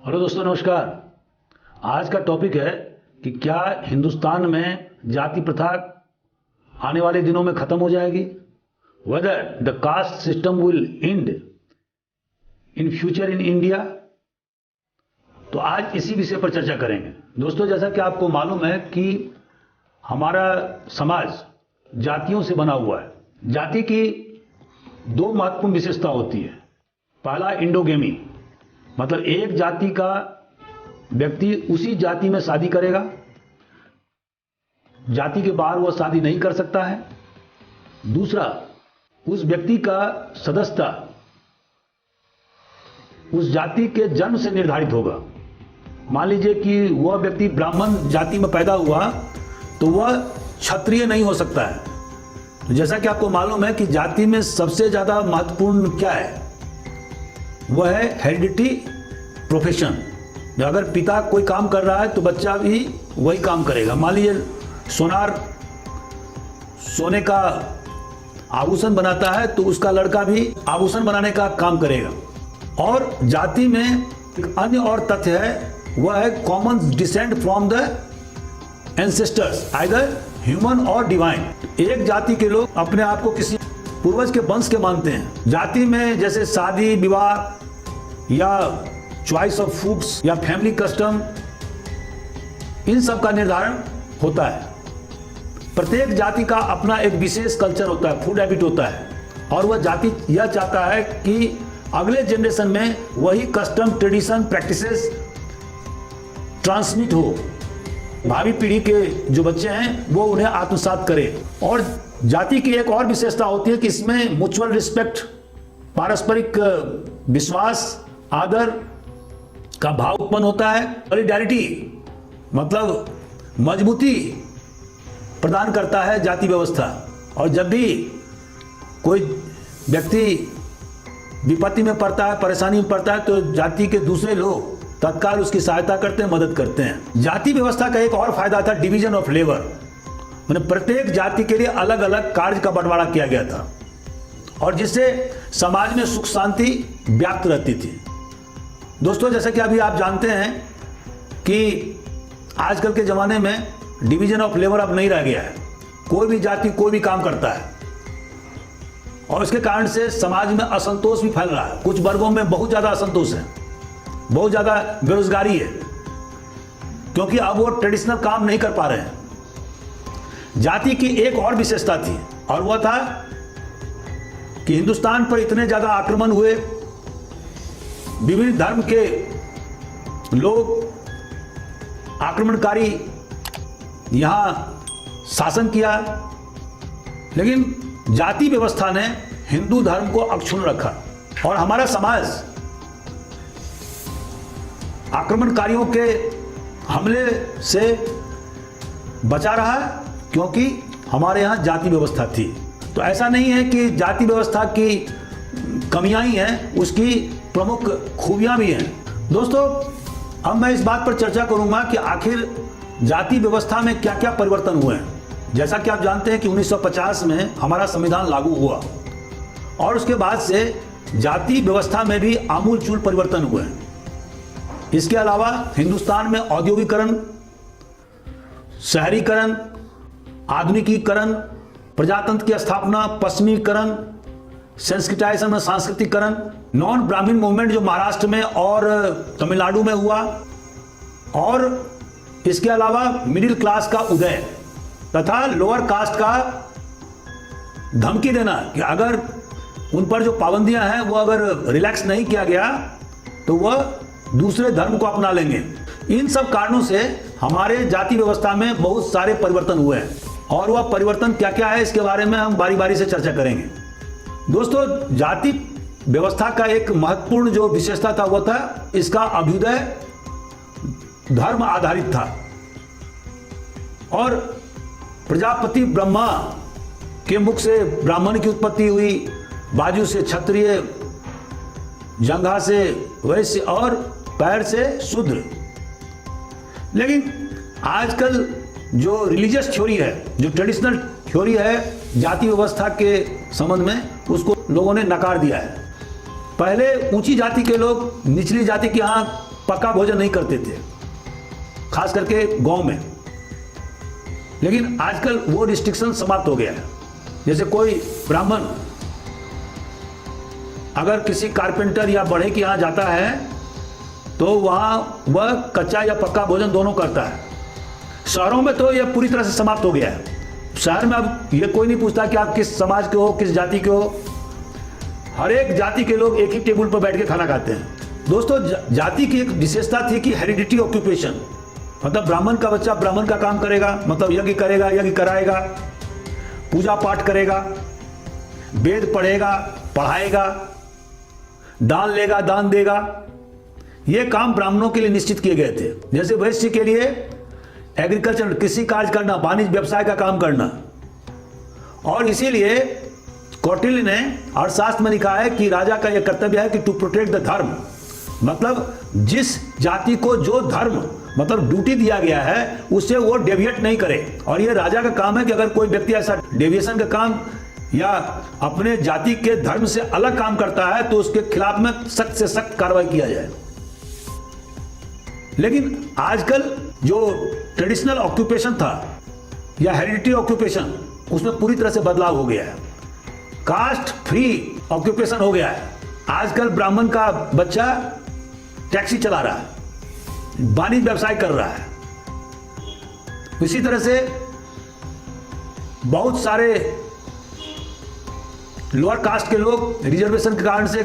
Hello दोस्तों, नमस्कार। आज का टॉपिक है कि क्या हिंदुस्तान में जाति प्रथा आने वाले दिनों में खत्म हो जाएगी। Whether the caste system will and in future in India. तो आज इसी विषय पर चर्चा करेंगे। दोस्तों, जैसा कि आपको मालूम है कि हमारा समाज जातियों से बना हुआ है। जाति की दो महत्वपूर्ण विशेषता होती है। पहला, इंडोगेमी, मतलब एक जाति का व्यक्ति उसी जाति में शादी करेगा, जाति के बाहर वह शादी नहीं कर सकता है। दूसरा, उस व्यक्ति का सदस्यता उस जाति के जन्म से निर्धारित होगा। मान लीजिए कि वह व्यक्ति ब्राह्मण जाति में पैदा हुआ तो वह क्षत्रिय नहीं हो सकता है। तो जैसा कि आपको मालूम है कि जाति में सबसे ज्यादा महत्वपूर्ण क्या है, वह है हेरिडिटी प्रोफेशन। अगर पिता कोई काम कर रहा है तो बच्चा भी वही काम करेगा। मान लीजिए सोने का आभूषण बनाता है तो उसका लड़का भी आभूषण बनाने का काम करेगा। और जाति में एक अन्य और तथ्य है, वह है common decent from the ancestors, either human और डिवाइन। एक जाति के लोग अपने आप को किसी पूर्वज के वंश के मानते हैं। जाति में जैसे शादी विवाह या चॉइस ऑफ फूड्स या फैमिली कस्टम, इन सब का निर्धारण होता है। प्रत्येक जाति का अपना एक विशेष कल्चर होता है, फूड हैबिट होता है, और वह जाति यह चाहता है कि अगले जनरेशन में वही कस्टम, ट्रेडिशन, प्रैक्टिसेस ट्रांसमिट हो। भावी पीढ़ी के जो बच्चे हैं वो उन्हें आत्मसात करें। और जाति की एक और विशेषता होती है कि इसमें म्यूचुअल रिस्पेक्ट, पारस्परिक विश्वास, आदर का भाव उत्पन्न होता है। सॉलिडारिटी मतलब मजबूती प्रदान करता है जाति व्यवस्था। और जब भी कोई व्यक्ति विपत्ति में पड़ता है, परेशानी में पड़ता है, तो जाति के दूसरे लोग तत्काल उसकी सहायता करते हैं, मदद करते हैं। जाति व्यवस्था का एक और फायदा था डिवीजन ऑफ लेबर, मतलब प्रत्येक जाति के लिए अलग अलग कार्य का बंटवारा किया गया था, और जिससे समाज में सुख शांति व्याप्त रहती थी। दोस्तों, जैसा कि अभी आप जानते हैं कि आजकल के जमाने में डिवीजन ऑफ लेबर अब नहीं रह गया है। कोई भी जाति कोई भी काम करता है, और इसके कारण से समाज में असंतोष भी फैल रहा है। कुछ वर्गों में बहुत ज्यादा असंतोष है, बहुत ज्यादा बेरोजगारी है, क्योंकि अब वो ट्रेडिशनल काम नहीं कर पा रहे हैं। जाति की एक और विशेषता थी, और वह था कि हिंदुस्तान पर इतने ज्यादा आक्रमण हुए, विभिन्न धर्म के लोग, आक्रमणकारी यहां शासन किया, लेकिन जाति व्यवस्था ने हिंदू धर्म को अक्षुण्ण रखा। और हमारा समाज आक्रमणकारियों के हमले से बचा रहा, क्योंकि हमारे यहाँ जाति व्यवस्था थी। तो ऐसा नहीं है कि जाति व्यवस्था की कमियां ही हैं, उसकी प्रमुख खूबियां भी हैं। दोस्तों, अब मैं इस बात पर चर्चा करूंगा कि आखिर जाति व्यवस्था में क्या क्या परिवर्तन हुए हैं। जैसा कि आप जानते हैं कि 1950 में हमारा संविधान लागू हुआ, और उसके बाद से जाति व्यवस्था में भी आमूलचूल परिवर्तन हुए हैं। इसके अलावा हिंदुस्तान में औद्योगिकरण, शहरीकरण, आधुनिकीकरण, प्रजातंत्र की स्थापना, पश्चिमीकरण, सेंसिटाइजेशन में सांस्कृतिकरण, नॉन ब्राह्मण मूवमेंट जो महाराष्ट्र में और तमिलनाडु में हुआ, और इसके अलावा मिडिल क्लास का उदय तथा लोअर कास्ट का धमकी देना कि अगर उन पर जो पाबंदियां हैं वो अगर रिलैक्स नहीं किया गया तो वह दूसरे धर्म को अपना लेंगे। इन सब कारणों से हमारे जाति व्यवस्था में बहुत सारे परिवर्तन हुए हैं, और वह परिवर्तन क्या क्या है इसके बारे में हम बारी बारी से चर्चा करेंगे। दोस्तों, जाति व्यवस्था का एक महत्वपूर्ण जो विशेषता था वो था इसका अभ्युदय धर्म आधारित था। और प्रजापति ब्रह्मा के मुख से ब्राह्मण की उत्पत्ति हुई, बाजू से क्षत्रिय, जंघा से वैश्य और पैर से शूद्र। लेकिन आजकल जो रिलीजियस थ्योरी है, जो ट्रेडिशनल थ्योरी है जाति व्यवस्था के संबंध में, उसको लोगों ने नकार दिया है। पहले ऊंची जाति के लोग निचली जाति के यहाँ पक्का भोजन नहीं करते थे, खास करके गांव में। लेकिन आजकल वो रिस्ट्रिक्शन समाप्त हो गया है। जैसे कोई ब्राह्मण अगर किसी कारपेंटर या बढ़ई के यहाँ जाता है तो वहाँ वह कच्चा या पक्का भोजन दोनों करता है। शहरों में तो यह पूरी तरह से समाप्त हो गया है। शहर में अब यह कोई नहीं पूछता कि आप किस समाज के हो, किस जाति के हो। हर एक जाति के लोग एक ही टेबल पर बैठ के खाना खाते हैं। दोस्तों, जाति की एक विशेषता थी कि हेरिडिटी ऑक्यूपेशन, मतलब ब्राह्मण का बच्चा ब्राह्मण का काम करेगा, मतलब यज्ञ करेगा, यज्ञ कराएगा, पूजा पाठ करेगा, वेद पढ़ेगा, पढ़ाएगा, दान लेगा, दान देगा। ये काम ब्राह्मणों के लिए निश्चित किए गए थे। जैसे वैश्य के लिए एग्रीकल्चर, कृषि कार्य करना, वाणिज्य व्यवसाय का काम करना। और इसीलिए कौटिल्य ने अर्थशास्त्र में लिखा है कि राजा का यह कर्तव्य है कि टू प्रोटेक्ट द धर्म, मतलब जिस जाति को जो धर्म मतलब ड्यूटी दिया गया है उससे वो डेविएट नहीं करे। और ये राजा का काम है कि अगर कोई व्यक्ति ऐसा डेविएशन का काम या अपने जाति के धर्म से अलग काम करता है तो उसके खिलाफ में सख्त से सख्त कार्रवाई किया जाए। लेकिन आजकल जो ट्रेडिशनल ऑक्यूपेशन था या हेरिडिटी ऑक्यूपेशन, उसमें पूरी तरह से बदलाव हो गया है। कास्ट फ्री ऑक्यूपेशन हो गया है। आजकल ब्राह्मण का बच्चा टैक्सी चला रहा है, वाणिज्य व्यवसाय कर रहा है। इसी तरह से बहुत सारे लोअर कास्ट के लोग रिजर्वेशन के कारण से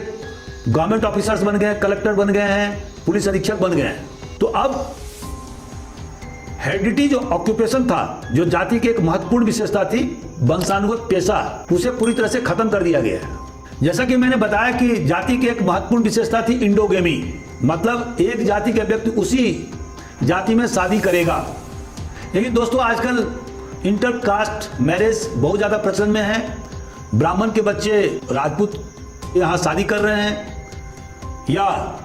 गवर्नमेंट ऑफिसर्स बन गए, कलेक्टर बन गए हैं, पुलिस अधीक्षक बन गए हैं। तो अब हेरिडिटी जो ऑक्यूपेशन था, जो जाति की एक महत्वपूर्ण विशेषता थी, वंशानुगत पेशा, उसे पूरी तरह से खत्म कर दिया गया है। जैसा कि मैंने बताया कि जाति की एक महत्वपूर्ण विशेषता थी इंडोगेमी, मतलब एक जाति के व्यक्ति उसी जाति में शादी करेगा। लेकिन दोस्तों, आजकल इंटरकास्ट मैरिज बहुत ज़्यादा प्रचलन में है। ब्राह्मण के बच्चे राजपूत यहाँ शादी कर रहे हैं, या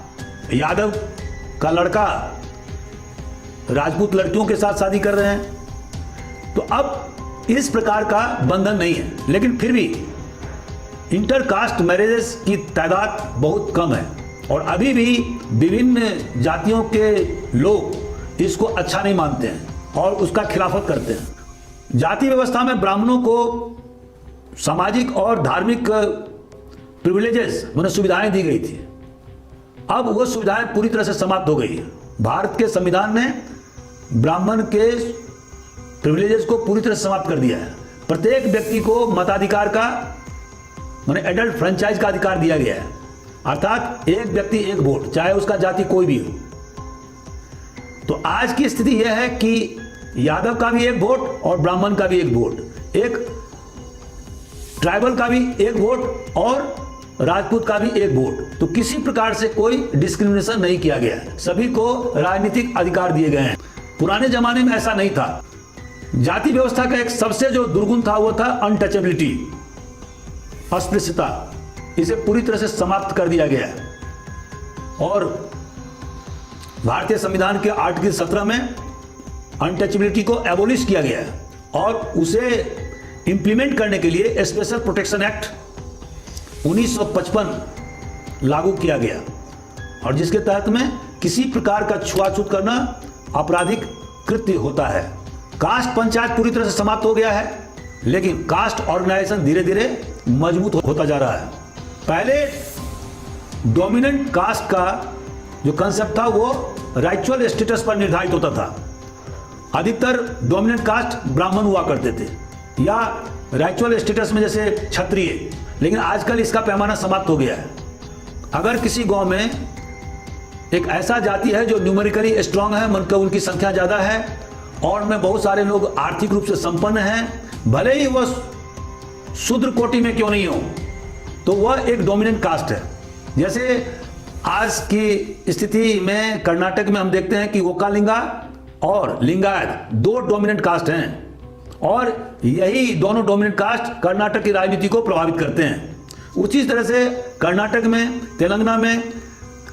यादव का लड़का राजपूत लड़कियों के साथ शादी कर रहे हैं। तो अब इस प्रकार का बंधन नहीं है। लेकिन फिर भी इंटरकास्ट मैरिजेस की तादाद बहुत कम है और अभी भी विभिन्न जातियों के लोग इसको अच्छा नहीं मानते हैं और उसका खिलाफत करते हैं। जाति व्यवस्था में ब्राह्मणों को सामाजिक और धार्मिक प्रिविलेजेस माने सुविधाएं दी गई थी। अब वो सुविधाएं पूरी तरह से समाप्त हो गई है। भारत के संविधान ने ब्राह्मण के प्रिविलेजेस को पूरी तरह से समाप्त कर दिया है। प्रत्येक व्यक्ति को मताधिकार का माने एडल्ट फ्रेंचाइज का अधिकार दिया गया है, अर्थात एक व्यक्ति एक वोट, चाहे उसका जाति कोई भी हो। तो आज की स्थिति यह है कि यादव का भी एक वोट और ब्राह्मण का भी एक वोट, एक ट्राइबल का भी एक वोट और राजपूत का भी एक वोट। तो किसी प्रकार से कोई डिस्क्रिमिनेशन नहीं किया गया है, सभी को राजनीतिक अधिकार दिए गए हैं। पुराने जमाने में ऐसा नहीं था। जाति व्यवस्था का एक सबसे जो दुर्गुण था वो था अनटचेबिलिटी, अस्पृश्यता। इसे पूरी तरह से समाप्त कर दिया गया है और भारतीय संविधान के आर्टिकल 17 में अनटचेबिलिटी को एबोलिश किया गया है और उसे इंप्लीमेंट करने के लिए स्पेशल प्रोटेक्शन एक्ट 1955 लागू किया गया और जिसके तहत में किसी प्रकार का छुआछूत करना आपराधिक कृत्य होता है। कास्ट पंचायत पूरी तरह से समाप्त हो गया है, लेकिन कास्ट ऑर्गेनाइजेशन धीरे धीरे मजबूत होता जा रहा है। पहले डोमिनेंट कास्ट का जो कंसेप्ट था वो राइचुअल स्टेटस पर निर्धारित होता था। अधिकतर डोमिनेंट कास्ट ब्राह्मण हुआ करते थे या राइचुअल स्टेटस में जैसे क्षत्रिय, लेकिन आजकल इसका पैमाना समाप्त हो गया है। अगर किसी गांव में एक ऐसा जाति है जो न्यूमेरिकली स्ट्रांग है, मतलब उनकी संख्या ज़्यादा है और उनमें बहुत सारे लोग आर्थिक रूप से संपन्न हैं, भले ही वह शूद्र कोटि में क्यों नहीं हो, तो वह एक डोमिनेंट कास्ट है। जैसे आज की स्थिति में कर्नाटक में हम देखते हैं कि ओकालिंगा और लिंगायत दो डोमिनेंट कास्ट हैं और यही दोनों डोमिनेंट कास्ट कर्नाटक की राजनीति को प्रभावित करते हैं। उसी तरह से कर्नाटक में, तेलंगाना में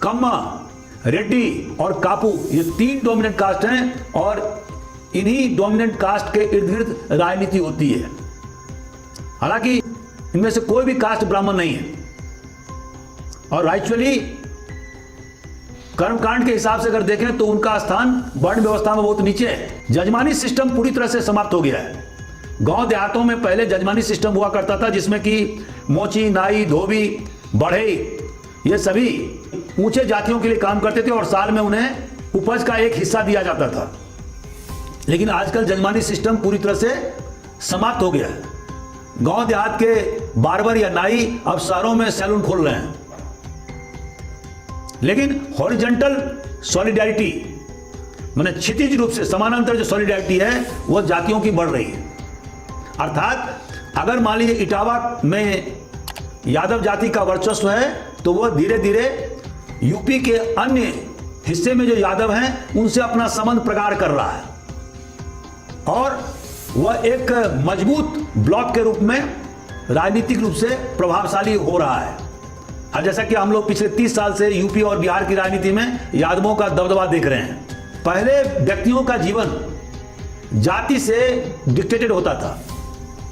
कम्मा, रेड्डी और कापू, ये तीन डोमिनेंट कास्ट हैं और इन्हीं डोमिनेंट कास्ट के इर्द गिर्द राजनीति होती है। हालांकि इनमें से कोई भी कास्ट ब्राह्मण नहीं है और राइचुअली कर्मकांड के हिसाब से अगर देखें तो उनका स्थान वर्ण व्यवस्था में बहुत नीचे है। जजमानी सिस्टम पूरी तरह से समाप्त हो गया है। गांव देहातों में पहले जजमानी सिस्टम हुआ करता था, जिसमें कि मोची, नाई, धोबी, बढ़ई ये सभी ऊंचे जातियों के लिए काम करते थे और साल में उन्हें उपज का एक हिस्सा दिया जाता था। लेकिन आजकल जजमानी सिस्टम पूरी तरह से समाप्त हो गया है। गांव देहात के बार्बर या नाई अब शहरों में सैलून खोल रहे हैं। लेकिन हॉरिजॉन्टल सॉलिडारिटी माने क्षितिज रूप से समानांतर जो सॉलिडारिटी है वो जातियों की बढ़ रही है। अर्थात अगर मान लीजिए इटावा में यादव जाति का वर्चस्व है तो वह धीरे धीरे यूपी के अन्य हिस्से में जो यादव हैं उनसे अपना संबंध प्रगाढ़ कर रहा है और वह एक मजबूत ब्लॉक के रूप में राजनीतिक रूप से प्रभावशाली हो रहा है। अब जैसा कि हम लोग पिछले 30 साल से यूपी और बिहार की राजनीति में यादवों का दबदबा देख रहे हैं। पहले व्यक्तियों का जीवन जाति से डिक्टेटेड होता था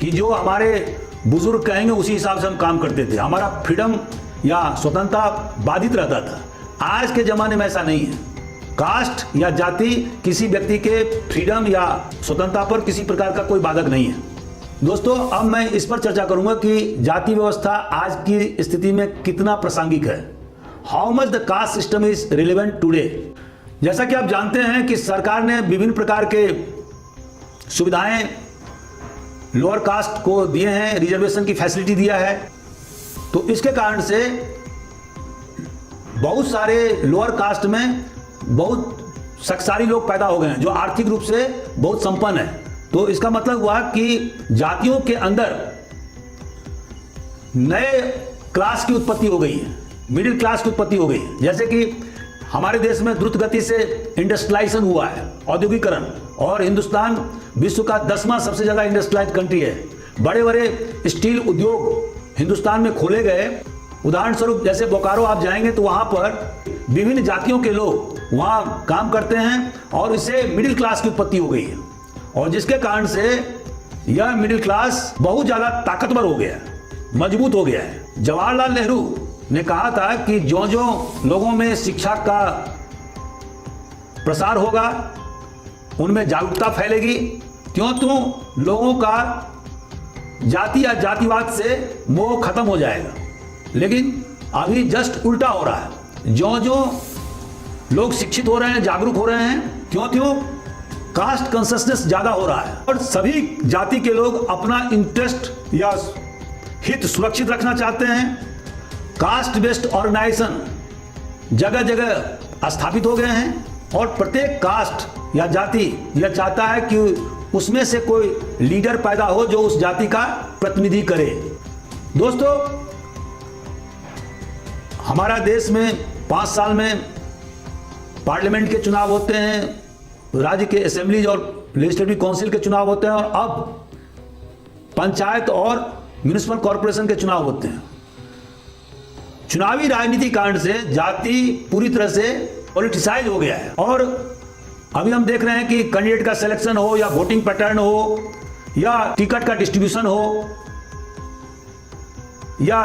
कि जो हमारे बुजुर्ग कहेंगे उसी हिसाब से हम काम करते थे, हमारा फ्रीडम या स्वतंत्रता बाधित रहता था। आज के जमाने में ऐसा नहीं है। कास्ट या जाति किसी व्यक्ति के फ्रीडम या स्वतंत्रता पर किसी प्रकार का कोई बाधक नहीं है। दोस्तों, अब मैं इस पर चर्चा करूंगा कि जाति व्यवस्था आज की स्थिति में कितना प्रासंगिक है। How much the caste system is relevant today. जैसा कि आप जानते हैं कि सरकार ने विभिन्न प्रकार के सुविधाएं लोअर कास्ट को दिए हैं, रिजर्वेशन की फैसिलिटी दिया है। तो इसके कारण से बहुत सारे लोअर कास्ट में बहुत शक्तिशाली लोग पैदा हो गए हैं जो आर्थिक रूप से बहुत संपन्न है। तो इसका मतलब हुआ कि जातियों के अंदर नए क्लास की उत्पत्ति हो गई है, मिडिल क्लास की उत्पत्ति हो गई है। जैसे कि हमारे देश में द्रुत गति से इंडस्ट्रियलाइजेशन हुआ है, औद्योगिकरण, और हिंदुस्तान विश्व का 10वां सबसे ज्यादा इंडस्ट्रियलाइज्ड कंट्री है। बड़े बड़े स्टील उद्योग हिंदुस्तान में खोले गए। उदाहरण स्वरूप जैसे बोकारो आप जाएंगे तो वहां पर विभिन्न जातियों के लोग वहां काम करते हैं और इससे मिडिल क्लास की उत्पत्ति हो गई है और जिसके कारण से यह मिडिल क्लास बहुत ज्यादा ताकतवर हो गया है, मजबूत हो गया है। जवाहरलाल नेहरू ने कहा था कि जो जो लोगों में शिक्षा का प्रसार होगा उनमें जागरूकता फैलेगी, त्यों त्यों लोगों का जाति या जातिवाद से मोह खत्म हो जाएगा। लेकिन अभी जस्ट उल्टा हो रहा है। जो जो लोग शिक्षित हो रहे हैं, जागरूक हो रहे हैं, त्यों त्यों कास्ट कॉन्शियसनेस ज्यादा हो रहा है और सभी जाति के लोग अपना इंटरेस्ट या हित सुरक्षित रखना चाहते हैं। कास्ट बेस्ड ऑर्गेनाइजेशन जगह जगह स्थापित हो गए हैं और प्रत्येक कास्ट या जाति यह चाहता है कि उसमें से कोई लीडर पैदा हो जो उस जाति का प्रतिनिधि करे। दोस्तों, हमारा देश में 5 साल में पार्लियामेंट के चुनाव होते हैं, राज्य के असेंबलीज और लेजिस्लेटिव काउंसिल के चुनाव होते हैं और अब पंचायत और म्युनिसिपल कॉर्पोरेशन के चुनाव होते हैं। चुनावी राजनीति कारण से जाति पूरी तरह से पॉलिटिसाइज हो गया है और अभी हम देख रहे हैं कि कैंडिडेट का सिलेक्शन हो या वोटिंग पैटर्न हो या टिकट का डिस्ट्रीब्यूशन हो या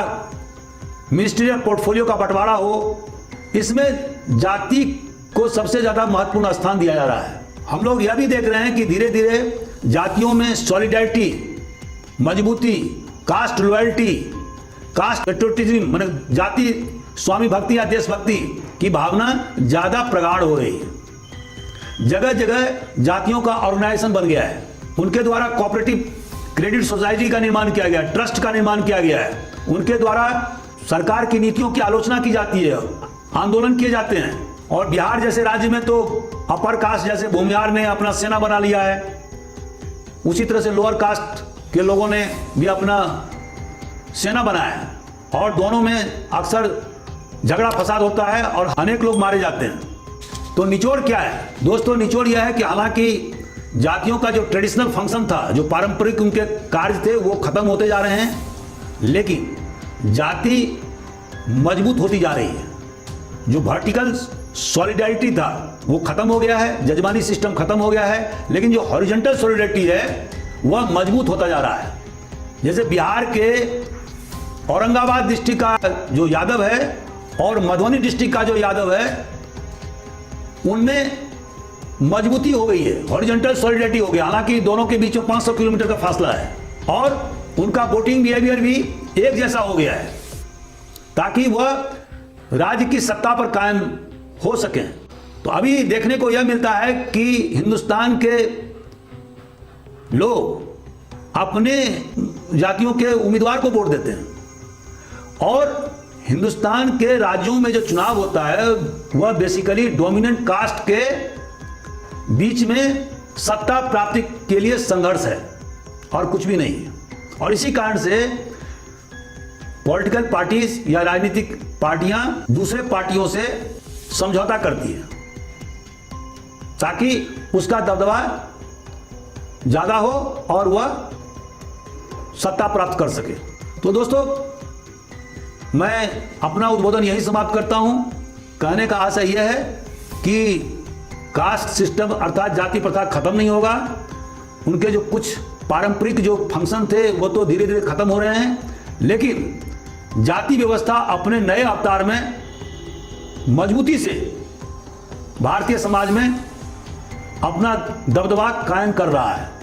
मिनिस्ट्रियल पोर्टफोलियो का बंटवारा हो, इसमें जाति को सबसे ज्यादा महत्वपूर्ण स्थान दिया जा रहा है। हम लोग यह भी देख रहे हैं कि धीरे धीरे जातियों में सॉलिडारिटी, मजबूती, कास्ट लॉयल्टी, कास्ट पेट्रियोटिज्म माने जाति स्वामी भक्ति या देशभक्ति की भावना ज्यादा प्रगाढ़ हो रही है। जगह जगह जातियों का ऑर्गेनाइजेशन बन गया है, उनके द्वारा कोऑपरेटिव क्रेडिट सोसाइटी का निर्माण किया गया है, ट्रस्ट का निर्माण किया गया है, उनके द्वारा सरकार की नीतियों की आलोचना की जाती है, आंदोलन किए जाते हैं। और बिहार जैसे राज्य में तो अपर कास्ट जैसे भूमिहार ने अपना सेना बना लिया है, उसी तरह से लोअर कास्ट के लोगों ने भी अपना सेना बनाया है और दोनों में अक्सर झगड़ा फसाद होता है और अनेक लोग मारे जाते हैं। तो निचोड़ क्या है दोस्तों? निचोड़ यह है कि हालांकि जातियों का जो ट्रेडिशनल फंक्शन था, जो पारंपरिक उनके कार्य थे, वो खत्म होते जा रहे हैं, लेकिन जाति मजबूत होती जा रही है। जो वर्टिकल सॉलिडारिटी था वो खत्म हो गया है, जजमानी सिस्टम खत्म हो गया है, लेकिन जो हॉरिजॉन्टल सॉलिडारिटी है वह मजबूत होता जा रहा है। जैसे बिहार के औरंगाबाद डिस्ट्रिक्ट का जो यादव है और मधुबनी डिस्ट्रिक्ट का जो यादव है, उनमें मजबूती हो गई है, हॉरिजॉन्टल सॉलिडिटी हो गया। हालांकि दोनों के बीच में 500 किलोमीटर का फासला है और उनका वोटिंग बिहेवियर भी एक जैसा हो गया है ताकि वह राज्य की सत्ता पर कायम हो सके। तो अभी देखने को यह मिलता है कि हिंदुस्तान के लोग अपने जातियों के उम्मीदवार को वोट देते हैं और हिंदुस्तान के राज्यों में जो चुनाव होता है वह बेसिकली डोमिनेंट कास्ट के बीच में सत्ता प्राप्ति के लिए संघर्ष है और कुछ भी नहीं है। और इसी कारण से पॉलिटिकल पार्टीज या राजनीतिक पार्टियां दूसरे पार्टियों से समझौता करती हैं ताकि उसका दबदबा ज्यादा हो और वह सत्ता प्राप्त कर सके। तो दोस्तों, मैं अपना उद्बोधन यही समाप्त करता हूं। कहने का आशय यह है कि कास्ट सिस्टम अर्थात जाति प्रथा खत्म नहीं होगा। उनके जो कुछ पारंपरिक जो फंक्शन थे वो तो धीरे धीरे खत्म हो रहे हैं, लेकिन जाति व्यवस्था अपने नए अवतार में मजबूती से भारतीय समाज में अपना दबदबा कायम कर रहा है।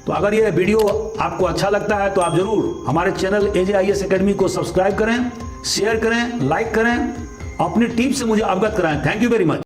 तो अगर यह वीडियो आपको अच्छा लगता है तो आप जरूर हमारे चैनल AJIS एकेडमी को सब्सक्राइब करें, शेयर करें, लाइक करें, अपनी टीम से मुझे अवगत कराएं। Thank you very much.